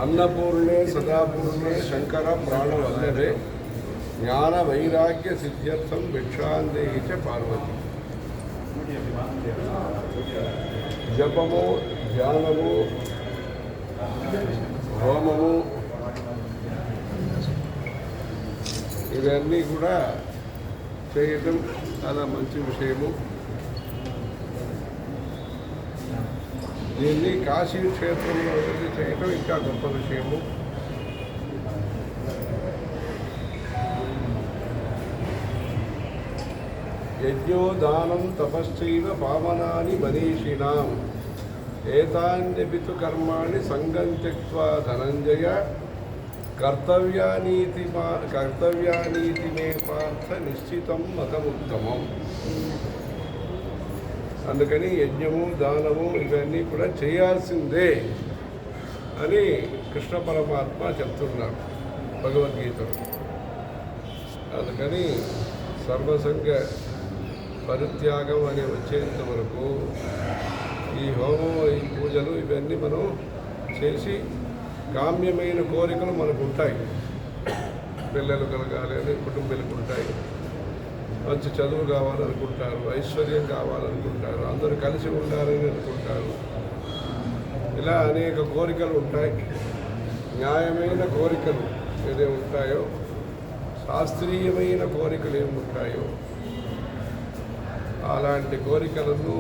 अन्नपूर्णे सदापूर्णे शंकर प्राणवल्लभे ज्ञान वैराग्य सिद्ध्यर्थम भिक्षांदेहि च पार्वती जपमो ध्यानमो హోమము ఇవన్నీ కూడా చేయటం చాలా మంచి విషయము. దీన్ని కాశీ క్షేత్రంలో వెళ్ళి చేయటం ఇంకా గొప్ప విషయము. యజ్ఞో దానం తపశ్చైవ పావనాని మనీషిణాం ఏతాన్యపితు కర్మాణి సంగం త్యక్త్వా ధనంజయ కర్తవ్యానీతి మే పార్థ నిశ్చితం మతముత్తమం. అందుకని యజ్ఞము దానము ఇవన్నీ కూడా చేయాల్సిందే అని కృష్ణ పరమాత్మ చెప్తున్నారు భగవద్గీతలో. అందుకని సర్వసంగ పరిత్యాగం అని వచ్చేంత వరకు ఈ హోమం ఈ పూజలు ఇవన్నీ మనం చేసి కామ్యమైన కోరికలు మనకు ఉంటాయి. పిల్లలు కలగాలి అని కుటుంబాలకు ఉంటాయి, మంచి చదువు కావాలనుకుంటారు, ఐశ్వర్యం కావాలనుకుంటారు, అందరూ కలిసి ఉండాలని అనుకుంటారు. ఇలా అనేక కోరికలు ఉంటాయి. న్యాయమైన కోరికలు ఏదే ఉంటాయో, శాస్త్రీయమైన కోరికలు ఏమి ఉంటాయో అలాంటి కోరికలను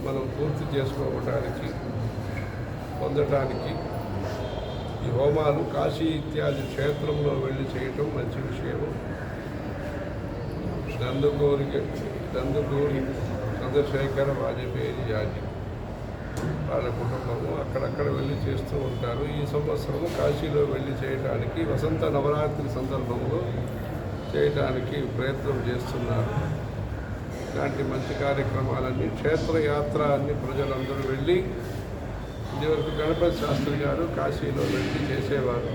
మనం పూర్తి చేసుకోవడానికి పొందటానికి ఈ హోమాలు కాశీ ఇత్యాది క్షేత్రంలో వెళ్ళి చేయటం మంచి విషయము. నందుకూరి చంద్రశేఖర వాజపేయి యాజీ వాళ్ళ కుటుంబము అక్కడక్కడ వెళ్ళి చేస్తూ ఉంటారు. ఈ సంవత్సరము కాశీలో వెళ్ళి చేయటానికి వసంత నవరాత్రి సందర్భంలో చేయటానికి ప్రయత్నం చేస్తున్నారు. ఇలాంటి మంచి కార్యక్రమాలన్నీ క్షేత్రయాత్ర అన్ని ప్రజలందరూ వెళ్ళి, ఇదివరకు గణపతి శాస్త్రి గారు కాశీలో వెళ్ళి చేసేవారు.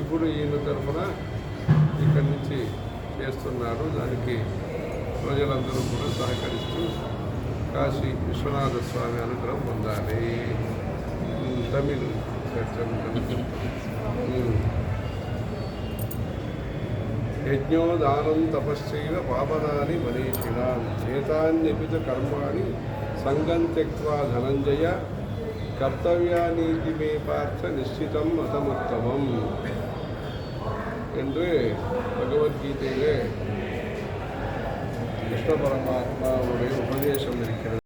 ఇప్పుడు ఈయన తరఫున ఇక్కడి నుంచి చేస్తున్నారు. దానికి ప్రజలందరూ కూడా సహకరిస్తూ కాశీ విశ్వనాథ స్వామి అనుగ్రహం పొందాలి. తమిళ్ యజ్ఞో దానం తపశ్చైవ పావనాని మనీషిణాం ఏతాన్యపితు కర్మాణి సంగం త్యక్త్వా ధనంజయ కర్తవ్యానీతి మే పార్థ నిశ్చితం மதமுத்தமம் என்று பகவத்கீதையிலே கிருஷ்ண பரமாத்மாவுடைய உபதேசம் இருக்கிறது.